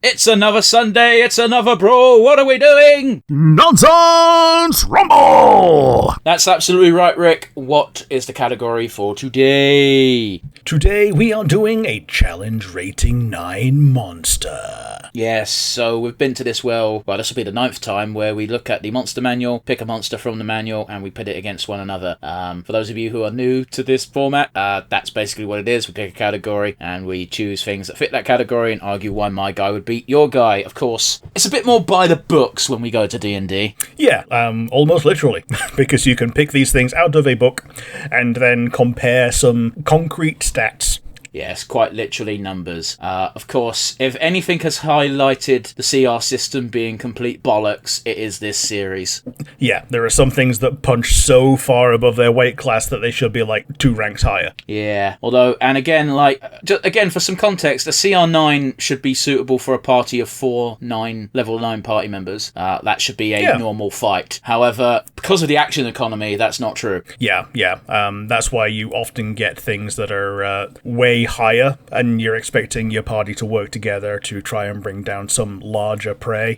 It's another Sunday, it's another brawl, what are we doing? Nonsense Rumble! That's absolutely right, Rick. What is the category for today? Today we are doing a challenge rating 9 monster. Yes, so we've been to this this will be the 9th time where we look at the monster manual, pick a monster from the manual, and we pit it against one another. For those of you who are new to this format, that's basically what it is. We pick a category and we choose things that fit that category and argue why my guy would beat your guy. Of course, it's a bit more by the books when we go to D&D. Yeah, almost literally, because you can pick these things out of a book and then compare some concrete stats. Yes, quite literally numbers. Of course, if anything has highlighted the CR system being complete bollocks, it is this series. Yeah, there are some things that punch so far above their weight class that they should be like 2 ranks higher. Yeah, although, and again, again, for some context, a CR9 should be suitable for a party of 4 level 9 party members. That should be a normal fight. However, because of the action economy, that's not true. Yeah. That's why you often get things that are way higher, and you're expecting your party to work together to try and bring down some larger prey.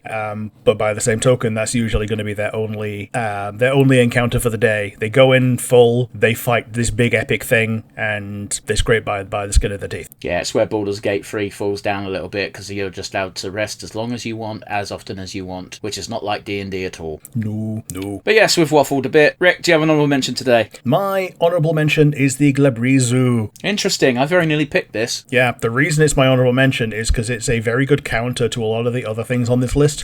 But by the same token, that's usually going to be their only encounter for the day. They go in full, they fight this big epic thing, and they scrape by the skin of their teeth. Yeah, it's where Baldur's Gate 3 falls down a little bit, because you're just allowed to rest as long as you want, as often as you want, which is not like D&D at all. No. But yes, we've waffled a bit. Rick, do you have an honourable mention today? My honourable mention is the Glabrizu. Interesting, I very nearly picked this. Yeah, the reason it's my honourable mention is because it's a very good counter to a lot of the other things on this list.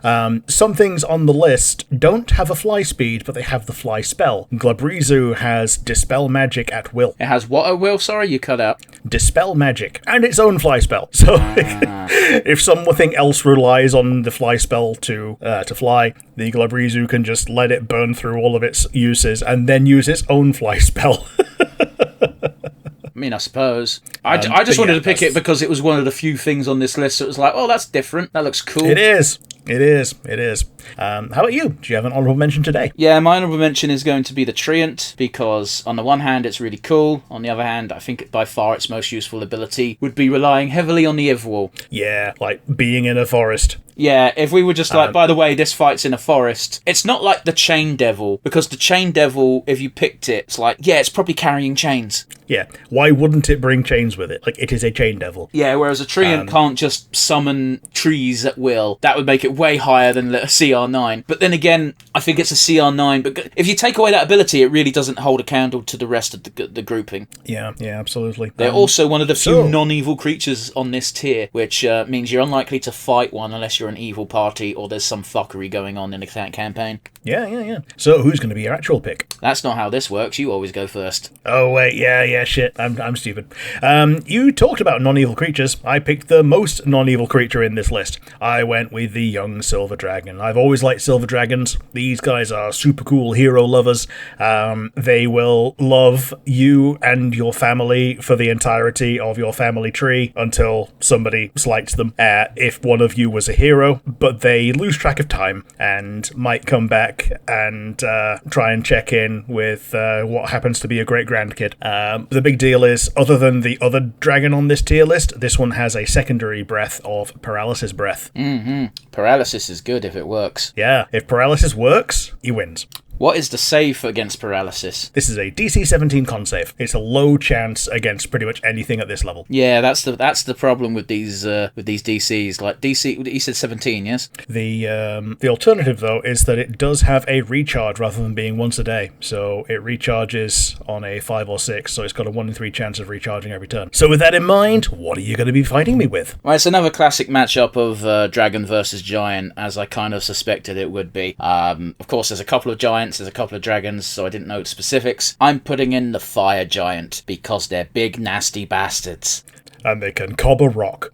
Some things on the list don't have a fly speed, but they have the fly spell. Glabrizu has Dispel Magic at will. It has what at will? Sorry, you cut out. Dispel Magic, and its own fly spell. So if something else relies on the fly spell to fly, the Glabrizu can just let it burn through all of its uses and then use its own fly spell. I mean, I suppose. I just wanted to pick it because it was one of the few things on this list that was like, oh, that's different. That looks cool. It is. How about you? Do you have an honourable mention today? Yeah, my honourable mention is going to be the Treant, because on the one hand, it's really cool. On the other hand, I think by far its most useful ability would be relying heavily on the Ivwall. Yeah, like being in a forest. Yeah, if we were just like, by the way, this fight's in a forest, it's not like the Chain Devil, because the Chain Devil, if you picked it, it's like, yeah, it's probably carrying chains. Yeah, why wouldn't it bring chains with it? Like, it is a Chain Devil. Yeah, whereas a Treant can't just summon trees at will. That would make it way higher than a CR9. But then again, I think it's a CR9, but if you take away that ability, it really doesn't hold a candle to the rest of the grouping. Yeah, absolutely. They're also one of the few non-evil creatures on this tier, which means you're unlikely to fight one unless you're an evil party or there's some fuckery going on in the campaign. Yeah. So who's going to be your actual pick? That's not how this works. You always go first. Oh, wait, yeah, shit. I'm stupid. You talked about non-evil creatures. I picked the most non-evil creature in this list. I went with the young silver dragon. I've always liked silver dragons. These guys are super cool hero lovers. They will love you and your family for the entirety of your family tree until somebody slights them. If one of you was a hero, but they lose track of time and might come back and try and check in with what happens to be a great-grandkid. The big deal is, other than the other dragon on this tier list, this one has a secondary breath of paralysis breath. Paralysis is good if it works. Yeah, if paralysis works, he wins. What is the save against paralysis? This is a DC 17 con save. It's a low chance against pretty much anything at this level. Yeah, that's the problem with these DCs. Like DC, you said 17, yes? The alternative though is that it does have a recharge rather than being once a day. So it recharges on a 5 or 6. So it's got a 1 in 3 chance of recharging every turn. So with that in mind, what are you going to be fighting me with? Well, it's another classic matchup of dragon versus giant, as I kind of suspected it would be. Of course, there's a couple of giants. There's a couple of dragons, so I didn't know the specifics. I'm putting in the fire giant because they're big, nasty bastards. And they can cob a rock.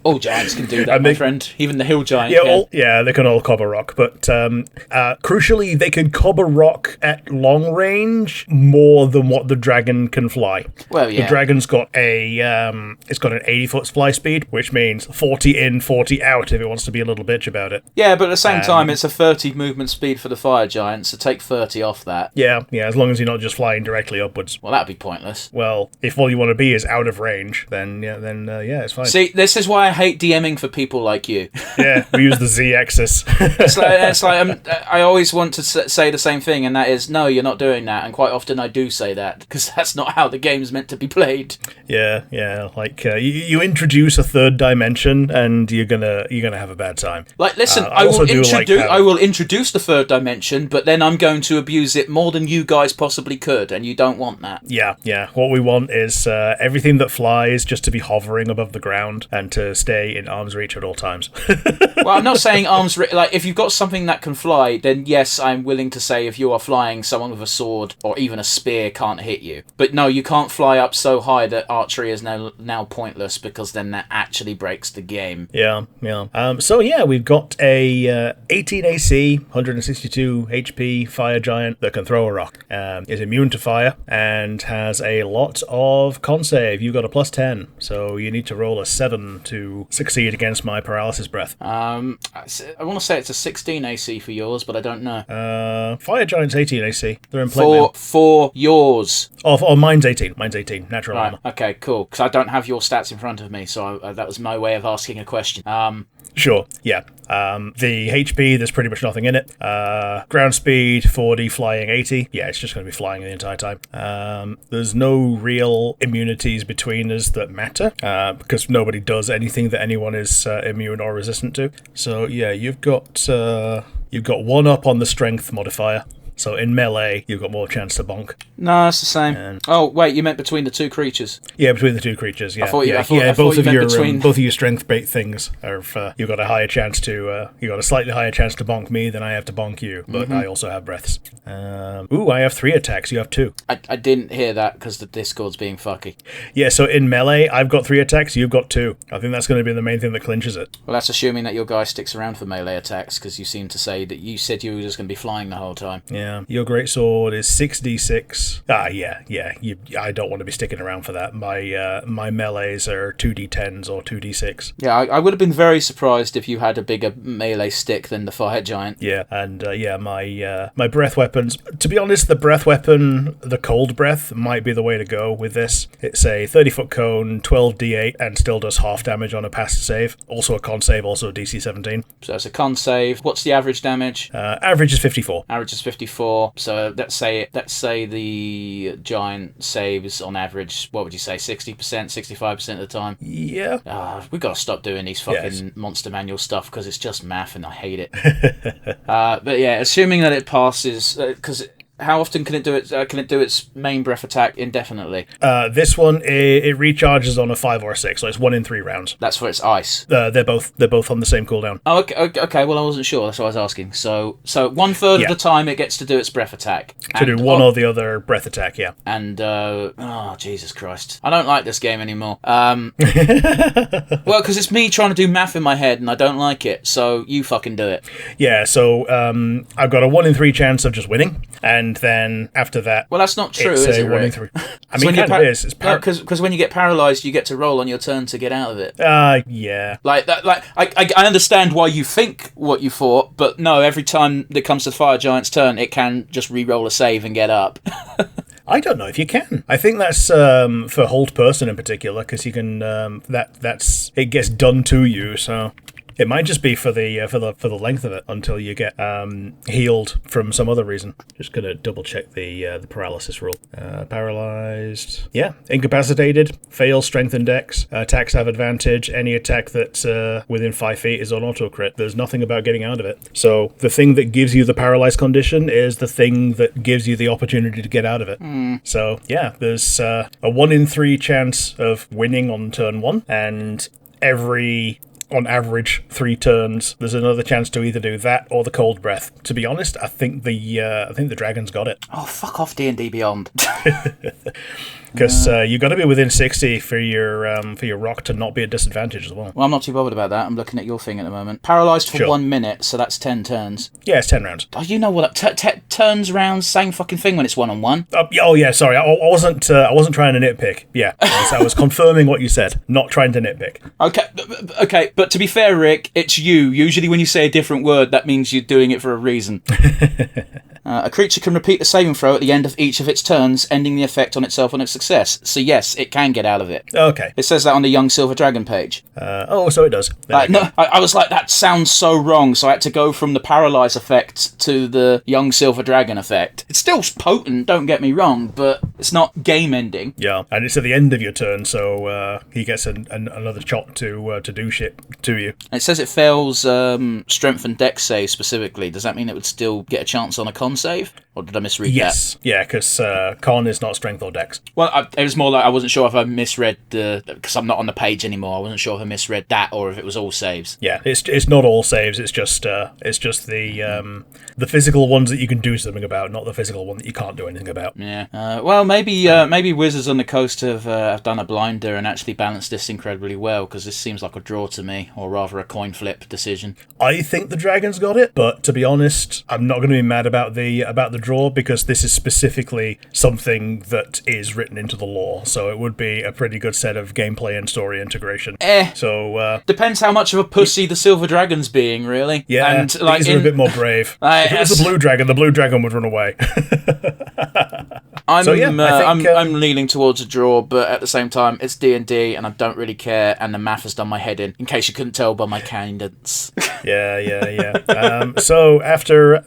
All giants can do that, my friend. Even the hill giant can. They can all cob a rock. But crucially, they can cob a rock at long range more than what the dragon can fly. Well, yeah. The dragon's got an 80-foot fly speed, which means 40 in, 40 out if it wants to be a little bitch about it. Yeah, but at the same time, it's a 30 movement speed for the fire giant, so take 30 off that. Yeah, as long as you're not just flying directly upwards. Well, that'd be pointless. Well, if all you want to be is out of range, then it's fine. See, this is why I hate DMing for people like you. Yeah, we use the Z-axis. I always want to say the same thing, and that is, no, you're not doing that. And quite often I do say that, because that's not how the game's meant to be played. Yeah. Like you introduce a third dimension, and you're gonna have a bad time. Like, listen, I will introduce the third dimension, but then I'm going to abuse it more than you guys possibly could, and you don't want that. Yeah. What we want is everything that flies just to be hovering above the ground and to stay in arm's reach at all times. Well, I'm not saying arm's reach. Like, if you've got something that can fly, then yes, I'm willing to say if you are flying, someone with a sword or even a spear can't hit you. But no, you can't fly up so high that archery is now pointless, because then that actually breaks the game. Yeah. So yeah, we've got a 18 AC, 162 HP fire giant that can throw a rock. Is immune to fire and has a lot of con save. You've got a +10, so you need to roll a 7 to succeed against my paralysis breath. I want to say it's a 16 AC for yours, but I don't know. Fire giant's 18 AC. They're in plate mail. For yours. Oh, mine's 18. Mine's 18. Natural Right. armor. Okay, cool. Because I don't have your stats in front of me, so that was my way of asking a question. Sure, yeah. The HP, there's pretty much nothing in it. Ground speed, 40, flying 80. Yeah, it's just going to be flying the entire time. There's no real immunities between us that matter, because nobody does anything that anyone is immune or resistant to. So yeah, you've got 1 up on the strength modifier. So in melee, you've got more chance to bonk. No, it's the same. Oh, wait, you meant between the two creatures? Yeah, between the two creatures. Yeah, both of your strength bait things are. You've got a higher chance to. You got a slightly higher chance to bonk me than I have to bonk you, but I also have breaths. I have 3 attacks. You have 2. I didn't hear that because the Discord's being fucky. Yeah, so in melee, I've got 3 attacks. You've got 2. I think that's going to be the main thing that clinches it. Well, that's assuming that your guy sticks around for melee attacks, because you seem to say that you said you were just going to be flying the whole time. Yeah. Your greatsword is 6d6. I don't want to be sticking around for that. My melees are 2d10s or 2d6. Yeah, I would have been very surprised if you had a bigger melee stick than the fire giant. Yeah, and my breath weapons. To be honest, the breath weapon, the cold breath, might be the way to go with this. It's a 30-foot cone, 12d8, and still does half damage on a pass save. Also a con save, also DC 17. So it's a con save. What's the average damage? Average is 54. Average is 54. So let's say the giant saves on average, what would you say, 60%, 65% of the time? Yeah. We've got to stop doing these fucking monster manual stuff, because it's just math and I hate it. But yeah, assuming that it passes, because how often can it do it? Can it do its main breath attack indefinitely? This one it recharges on a 5 or a 6, so it's 1 in 3 rounds. That's for its ice. They're both on the same cooldown. Oh, okay. Well, I wasn't sure. That's what I was asking. So 1/3 of the time it gets to do its breath attack. To do one or the other breath attack, yeah. And Jesus Christ, I don't like this game anymore. Well, because it's me trying to do math in my head, and I don't like it. So you fucking do it. Yeah. So I've got a 1 in 3 chance of just winning. And then after that, well, that's not true, is it? 1 in 3. I mean, it kind of is. Because when you get paralyzed, you get to roll on your turn to get out of it. Yeah. Like that. Like I understand why you think what you thought, but no. Every time it comes to the fire giant's turn, it can just re-roll a save and get up. I don't know if you can. I think that's for hold person in particular, because you can. That's it gets done to you, so. It might just be for the length of it until you get healed from some other reason. Just gonna double check the paralysis rule. Paralyzed. Yeah, incapacitated. Fails strength and dex. Attacks have advantage. Any attack that's within 5 feet is on auto crit. There's nothing about getting out of it. So the thing that gives you the paralyzed condition is the thing that gives you the opportunity to get out of it. So yeah, there's a 1 in 3 chance of winning on turn 1, and on average 3 turns, there's another chance to either do that or the cold breath. To be honest, I think the dragon's got it. Oh, fuck off, D&D Beyond. Because you got to be within 60 for your rock to not be at disadvantage as well. Well, I'm not too bothered about that. I'm looking at your thing at the moment. Paralyzed for 1 minute, so that's 10 turns. Yeah, it's 10 rounds. Oh, you know what? Turns, rounds, same fucking thing when it's 1-on-1. Oh yeah, sorry. I wasn't trying to nitpick. Yeah, I was confirming what you said, not trying to nitpick. Okay, but to be fair, Rick, it's you. Usually when you say a different word, that means you're doing it for a reason. A creature can repeat the saving throw at the end of each of its turns, ending the effect on itself on its success. So yes, it can get out of it. Okay. It says that on the Young Silver Dragon page. So it does. No, I was like, that sounds so wrong, so I had to go from the Paralyze effect to the Young Silver Dragon effect. It's still potent, don't get me wrong, but it's not game-ending. Yeah, and it's at the end of your turn, so he gets another shot to do shit to you. And it says it fails Strength and Dex save specifically. Does that mean it would still get a chance on a con save? Or did I misread that? Yes, yeah, because con is not Strength or Dex. Well, it was more like I wasn't sure if I misread because I'm not on the page anymore. I wasn't sure if I misread that or if it was all saves. Yeah, it's not all saves. It's just the physical ones that you can do something about, not the physical one that you can't do anything about. Yeah. Well, maybe Wizards on the Coast have done a blinder and actually balanced this incredibly well, because this seems like a draw to me, or rather a coin flip decision. I think the Dragons got it, but to be honest, I'm not going to be mad about the draw, because this is specifically something that is written into the lore, so it would be a pretty good set of gameplay and story integration. So depends how much of a pussy the Silver Dragon's being, really. Yeah, and these are a bit more brave. If it was the Blue Dragon would run away. I'm leaning towards a draw, but at the same time, it's D&D, and I don't really care, and the math has done my head in case you couldn't tell by my cadence. Yeah. So after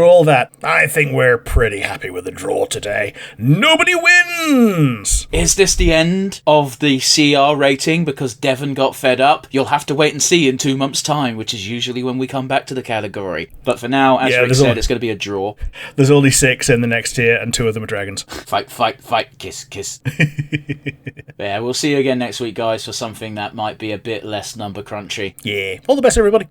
all that, I think we're pretty happy with the draw today. Nobody wins! Is this the end of the CR rating because Devon got fed up? You'll have to wait and see in 2 months' time, which is usually when we come back to the category. But for now, as Rick said, it's going to be a draw. There's only 6 in the next tier, and 2 of them are dragons. Fight, kiss. Yeah, we'll see you again next week, guys, for something that might be a bit less number crunchy. Yeah. All the best, everybody.